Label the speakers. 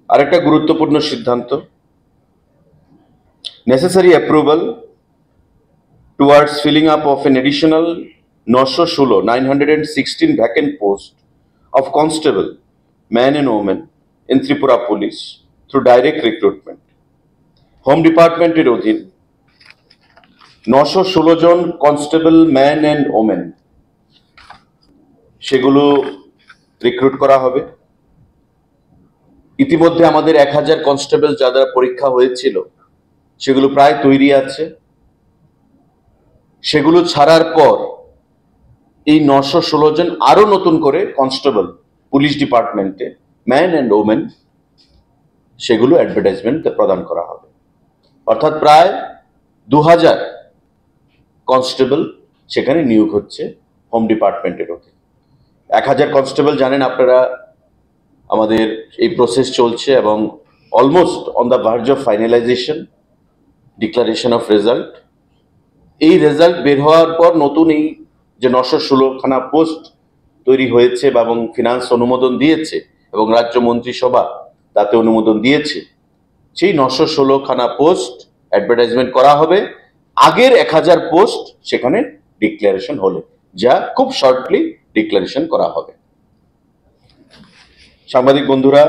Speaker 1: আরেকটা গুরুত্বপূর্ণ সিদ্ধান্ত, necessary approval towards filling up of an additional 916 vacant post of constable, man and woman in Tripura Police through direct recruitment. Home ডিপার্টমেন্টের অধীন 916 জন constable man and women সেগুলো recruit করা হবে। ইতিমধ্যে আমাদের 1000 কনস্টেবল যাদের পরীক্ষা হয়েছিল সেগুলো প্রায় তৈরি আছে। সেগুলো ছাড়ার পর এই 916 জন আরো নতুন করে কনস্টেবল পুলিশ ডিপার্টমেন্টে ম্যান অ্যান্ড ওমেন সেগুলো অ্যাডভার্টাইজমেন্ট প্রদান করা হবে। অর্থাৎ প্রায় 2000 কনস্টেবল সেখানে নিয়োগ হচ্ছে হোম ডিপার্টমেন্টের অধীনে। 1000 কনস্টেবল জানেন আপনারা, আমাদের এই প্রসেস চলছে এবং almost on the verge of finalisation, declaration of result. এই রেজাল্ট বের হওয়ার পর নতুন এই যে 916খানা পোস্ট তৈরি হয়েছে এবং ফিনান্স অনুমোদন দিয়েছে এবং রাজ্য মন্ত্রিসভা তাতে অনুমোদন দিয়েছে, সেই 916খানা পোস্ট অ্যাডভার্টাইজমেন্ট করা হবে আগের 1000 পোস্ট সেখানে ডিক্লারেশন হলে, যা খুব শর্টলি ডিক্লারেশন করা হবে। সাংবাদিক বন্ধুরা,